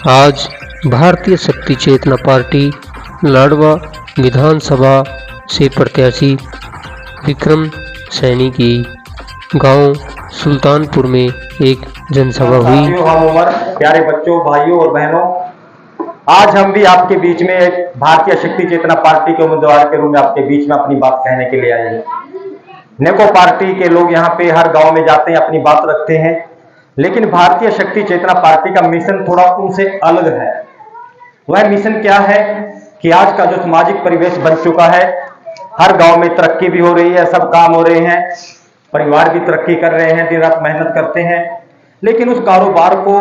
आज भारतीय शक्ति चेतना पार्टी लाडवा विधानसभा से प्रत्याशी विक्रम सैनी की गांव सुल्तानपुर में एक जनसभा हुई। हम उम्र प्यारे बच्चों, भाइयों और बहनों, आज हम भी आपके बीच में एक भारतीय शक्ति चेतना पार्टी के उम्मीदवार के रूप में आपके बीच में अपनी बात कहने के लिए आए हैं। नेको पार्टी के लोग यहाँ पे हर गांव में जाते हैं, अपनी बात रखते हैं, लेकिन भारतीय शक्ति चेतना पार्टी का मिशन थोड़ा उनसे अलग है। वह मिशन क्या है कि आज का जो सामाजिक परिवेश बन चुका है, हर गांव में तरक्की भी हो रही है, सब काम हो रहे हैं, परिवार भी तरक्की कर रहे हैं, दिन रात मेहनत करते हैं, लेकिन उस कारोबार को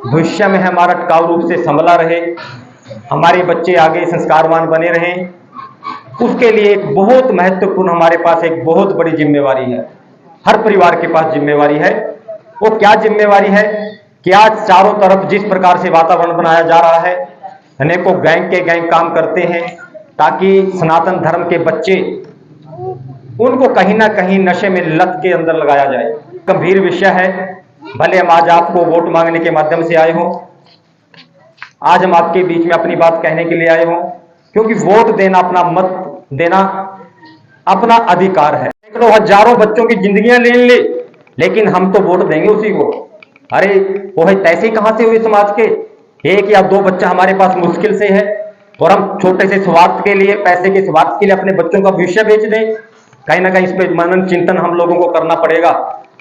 भविष्य में हमारा टिकाऊ रूप से संभला रहे, हमारे बच्चे आगे संस्कारवान बने रहें, उसके लिए एक बहुत महत्वपूर्ण हमारे पास एक बहुत बड़ी जिम्मेवारी है। हर परिवार के पास जिम्मेवारी है। वो क्या जिम्मेवारी है कि आज चारों तरफ जिस प्रकार से वातावरण बनाया जा रहा है, अनेकों गैंग के गैंग काम करते हैं ताकि सनातन धर्म के बच्चे उनको कहीं ना कहीं नशे में लत के अंदर लगाया जाए। गंभीर विषय है। भले हम आज आपको वोट मांगने के माध्यम से आए हों, आज हम आपके बीच में अपनी बात कहने के लिए आए हों, क्योंकि वोट देना, अपना मत देना अपना अधिकार है। सैकड़ों हजारों बच्चों की जिंदगियां ले ले, लेकिन हम तो वोट देंगे उसी को। अरे वो है तैसे कहां से हुए समाज के? एक या दो बच्चा हमारे पास मुश्किल से है और हम छोटे से स्वार्थ के लिए, पैसे के स्वार्थ के लिए अपने बच्चों का भविष्य बेच दें। कहीं ना कहीं इस पे मनन चिंतन हम लोगों को करना पड़ेगा,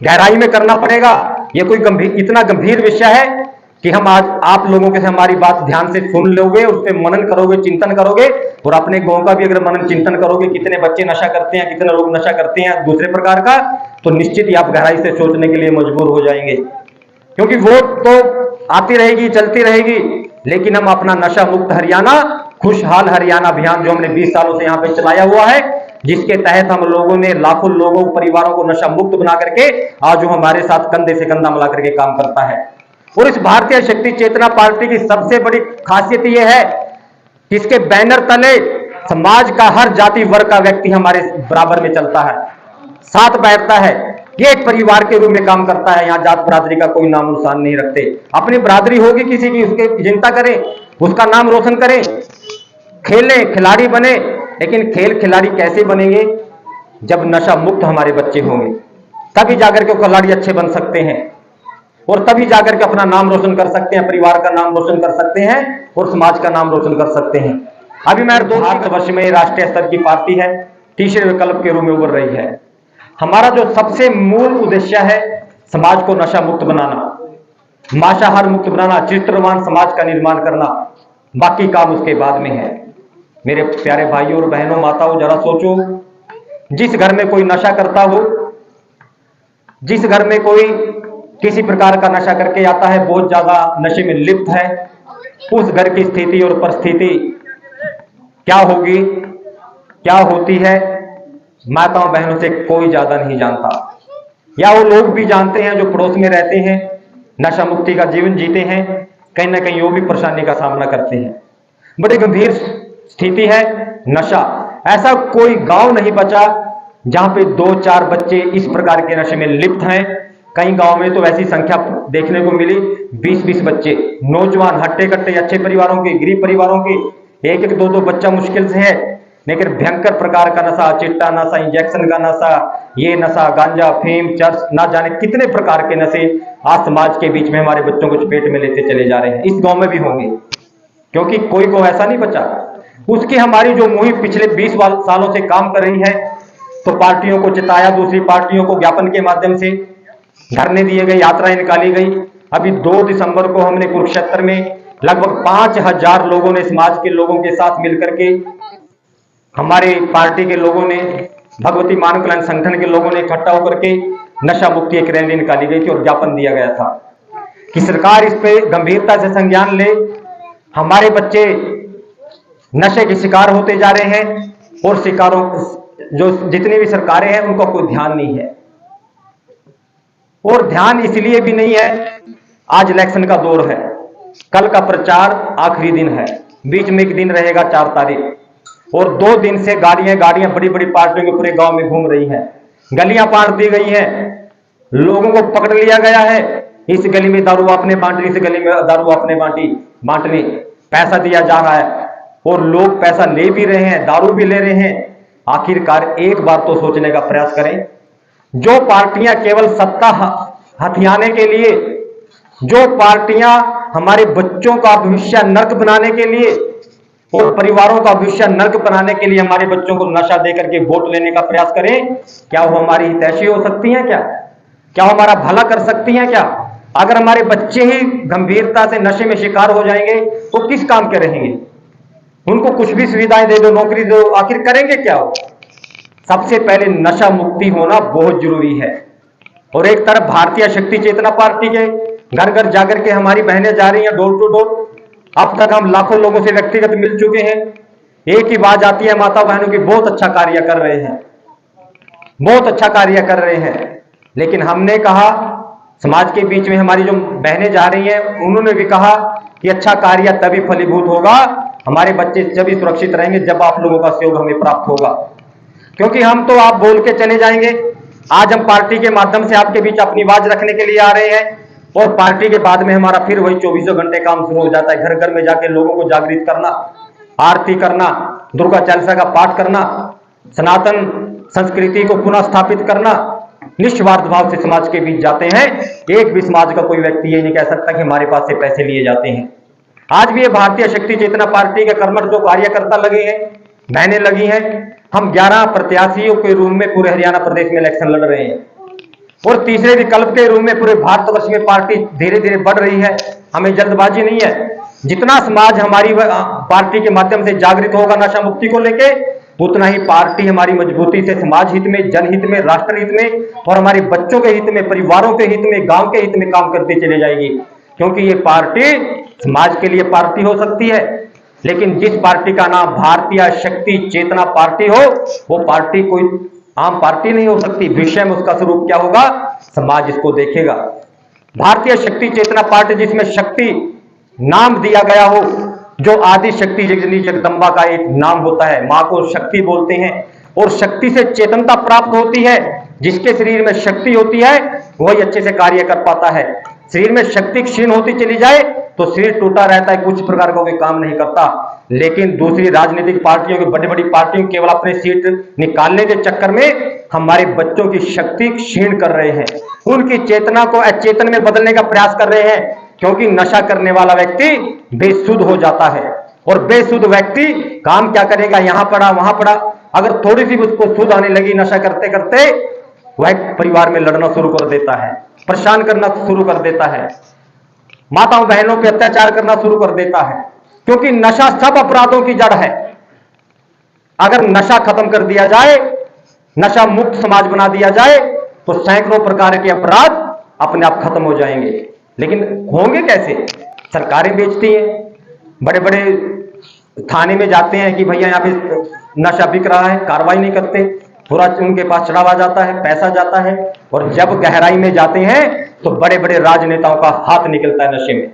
गहराई में करना पड़ेगा। ये कोई इतना गंभीर विषय है कि हम आज आप लोगों के से हमारी बात ध्यान से सुन लोगे, उस पर मनन करोगे, चिंतन करोगे, और अपने गांव का भी अगर मनन चिंतन करोगे, कितने बच्चे नशा करते हैं, कितने लोग नशा करते हैं दूसरे प्रकार का, तो निश्चित ही आप गहराई से सोचने के लिए मजबूर हो जाएंगे। क्योंकि वोट तो आती रहेगी, चलती रहेगी, लेकिन हम अपना नशा मुक्त हरियाणा, खुशहाल हरियाणा अभियान जो हमने 20 सालों से यहाँ पे चलाया हुआ है, जिसके तहत हम लोगों ने लाखों लोगों, परिवारों को नशा मुक्त बना करके आज वो हमारे साथ कंधे से कंधा मिला करके काम करता है। और इस भारतीय शक्ति चेतना पार्टी की सबसे बड़ी खासियत यह है कि इसके बैनर तले समाज का हर जाति वर्ग का व्यक्ति हमारे बराबर में चलता है, साथ बैठता है, ये एक परिवार के रूप में काम करता है। यहाँ जात बरादरी का कोई नाम निशान नहीं रखते। अपनी बरादरी होगी किसी की, उसकी चिंता करें, उसका नाम रोशन करें, खेलें, खिलाड़ी बने। लेकिन खेल खिलाड़ी कैसे बनेंगे? जब नशा मुक्त हमारे बच्चे होंगे, तभी जाकर के खिलाड़ी अच्छे बन सकते हैं, और तभी जाकर के अपना नाम रोशन कर सकते हैं, परिवार का नाम रोशन कर सकते हैं और समाज का नाम रोशन कर सकते हैं। अभी मैं 2 वर्ष में राष्ट्रीय स्तर की पार्टी है, तीसरे विकल्प के रूप में उभर रही है। हमारा जो सबसे मूल उद्देश्य है, समाज को नशा मुक्त बनाना, मांसाहार मुक्त बनाना, चरित्रवान समाज का निर्माण करना। बाकी काम उसके बाद में है। मेरे प्यारे भाइयों और बहनों, माताओं, जरा सोचो, जिस घर में कोई नशा करता हो, जिस घर में कोई किसी प्रकार का नशा करके आता है, बहुत ज्यादा नशे में लिप्त है, उस घर की स्थिति और परिस्थिति क्या होगी, क्या होती है, माताओं बहनों से कोई ज्यादा नहीं जानता। या वो लोग भी जानते हैं जो पड़ोस में रहते हैं, नशा मुक्ति का जीवन जीते हैं, कहीं ना कहीं वो भी परेशानी का सामना करते हैं। बड़ी गंभीर स्थिति है नशा। ऐसा कोई गांव नहीं बचा जहां पे 2-4 बच्चे इस प्रकार के नशे में लिप्त हैं। कई गांव में तो ऐसी संख्या देखने को मिली, 20-20 बच्चे, नौजवान, हट्टे कट्टे, अच्छे परिवारों के, गरीब परिवारों के, 1-1, 2-2 बच्चा मुश्किल से है, लेकिन भयंकर प्रकार का नशा, चिट्टा नशा, इंजेक्शन का नशा, ये नशा, गांजा, फेम, चर्च, ना जाने कितने प्रकार के नशे आज समाज के बीच में हमारे बच्चों को चपेट में लेते चले जा रहे हैं। इस गांव में भी होंगे, क्योंकि कोई को ऐसा नहीं बचा। उसकी हमारी जो मुहिम पिछले 20 सालों से काम कर रही है, तो पार्टियों को चिताया, दूसरी पार्टियों को ज्ञापन के माध्यम से धरने दिए गए, यात्राएं निकाली गई। अभी 2 दिसंबर को हमने कुरुक्षेत्र में लगभग 5000 लोगों ने, समाज के लोगों के साथ मिलकर के, हमारे पार्टी के लोगों ने, भगवती मानव कल्याण संगठन के लोगों ने इकट्ठा होकर के नशा मुक्ति एक रैली निकाली गई थी और ज्ञापन दिया गया था कि सरकार इस पे गंभीरता से संज्ञान ले। हमारे बच्चे नशे के शिकार होते जा रहे हैं और शिकारों, जो जितनी भी सरकारें हैं, उनका कोई ध्यान नहीं है। और ध्यान इसलिए भी नहीं है, आज इलेक्शन का दौर है, कल का प्रचार आखिरी दिन है, बीच में एक दिन रहेगा 4 तारीख, और 2 दिन से गाड़ियां बड़ी बड़ी पार्टियों के पूरे गांव में घूम रही हैं, गलियां पार दी गई हैं, लोगों को पकड़ लिया गया है। इस गली में दारू आपने बांटी, इस गली में दारू आपने बांटी। बांटने पैसा दिया जा रहा है और लोग पैसा ले भी रहे हैं, दारू भी ले रहे हैं। आखिरकार एक बार तो सोचने का प्रयास करें, जो पार्टियां केवल सत्ता हथियाने के लिए, जो पार्टियां हमारे बच्चों का भविष्य नर्क बनाने के लिए और परिवारों का भविष्य नर्क बनाने के लिए हमारे बच्चों को नशा देकर के वोट लेने का प्रयास करें, क्या वो हमारी हितैषी हो सकती हैं? क्या वो हमारा भला कर सकती हैं? क्या अगर हमारे बच्चे ही गंभीरता से नशे में शिकार हो जाएंगे तो किस काम के रहेंगे? उनको कुछ भी सुविधाएं दे दो, नौकरी दो, आखिर करेंगे क्या वो? सबसे पहले नशा मुक्ति होना बहुत जरूरी है। और एक तरफ भारतीय शक्ति चेतना पार्टी के घर घर जाकर के हमारी बहनें जा रही हैं डोर टू डोर। अब तक हम लाखों लोगों से व्यक्तिगत मिल चुके हैं। एक ही बात आती है माता बहनों की, बहुत अच्छा कार्य कर रहे हैं, बहुत अच्छा कार्य कर रहे हैं। लेकिन हमने कहा, समाज के बीच में हमारी जो बहनें जा रही हैं उन्होंने भी कहा कि अच्छा कार्य तभी फलीभूत होगा, हमारे बच्चे तभी सुरक्षित रहेंगे जब आप लोगों का सहयोग हमें प्राप्त होगा। क्योंकि हम तो आप बोल के चले जाएंगे, आज हम पार्टी के माध्यम से आपके बीच अपनी आवाज रखने के लिए आ रहे हैं और पार्टी के बाद में हमारा फिर वही 24 घंटे काम शुरू हो जाता है। घर घर में जाके लोगों को जागृत करना, आरती करना, दुर्गा चालीसा का पाठ करना, सनातन संस्कृति को पुनः स्थापित करना, निस्वार्थ भाव से समाज के बीच जाते हैं। एक भी समाज का कोई व्यक्ति ये नहीं कह सकता कि हमारे पास से पैसे लिए जाते हैं। आज भी ये भारतीय शक्ति चेतना पार्टी के कर्मठ जो कार्यकर्ता लगे हैं, बहनें लगी हैं, हम 11 प्रत्याशियों के रूप में पूरे हरियाणा प्रदेश में इलेक्शन लड़ रहे हैं और तीसरे विकल्प के रूप में पूरे भारतवर्ष में पार्टी धीरे धीरे बढ़ रही है। हमें जल्दबाजी नहीं है। जितना समाज हमारी पार्टी के माध्यम से जागृत होगा नशा मुक्ति को लेके, उतना ही पार्टी हमारी मजबूती से समाज हित में, जनहित में, राष्ट्र हित में और हमारे बच्चों के हित में, परिवारों के हित में, गांव के हित में काम करती चली जाएगी। क्योंकि ये पार्टी समाज के लिए पार्टी हो सकती है, लेकिन जिस पार्टी का नाम भारतीय शक्ति चेतना पार्टी हो, वो पार्टी कोई आम पार्टी नहीं हो सकती। विषय में उसका स्वरूप क्या होगा, समाज इसको देखेगा। भारतीय शक्ति चेतना पार्टी जिसमें शक्ति नाम दिया गया हो, जो आदि शक्ति जगदम्बा का एक नाम होता है, मां को शक्ति बोलते हैं और शक्ति से चेतनता प्राप्त होती है। जिसके शरीर में शक्ति होती है वही अच्छे से कार्य कर पाता है। शरीर में शक्ति क्षीण होती चली जाए तो शरीर टूटा रहता है, कुछ प्रकार का कोई काम नहीं करता। लेकिन दूसरी राजनीतिक पार्टियों की, बड़ी बड़ी पार्टियों केवल अपने सीट निकालने के चक्कर में हमारे बच्चों की शक्ति क्षीण कर रहे हैं, उनकी चेतना को अचेतन में बदलने का प्रयास कर रहे हैं। क्योंकि नशा करने वाला व्यक्ति बेसुध हो जाता है और बेसुध व्यक्ति काम क्या करेगा, यहां पड़ा वहां पड़ा। अगर थोड़ी सी उसको सुध आने लगी नशा करते करते, वह परिवार में लड़ना शुरू कर देता है, परेशान करना शुरू कर देता है, माताओं बहनों पे अत्याचार करना शुरू कर देता है। क्योंकि नशा सब अपराधों की जड़ है। अगर नशा खत्म कर दिया जाए, नशा मुक्त समाज बना दिया जाए, तो सैकड़ों प्रकार के अपराध अपने आप खत्म हो जाएंगे। लेकिन होंगे कैसे? सरकारें बेचती हैं, बड़े बड़े थाने में जाते हैं कि भैया यहाँ पे नशा बिक रहा है, कार्रवाई नहीं करते, पूरा उनके पास चढ़ावा जाता है, पैसा जाता है और जब गहराई में जाते हैं तो बड़े बड़े राजनेताओं का हाथ निकलता है नशे में।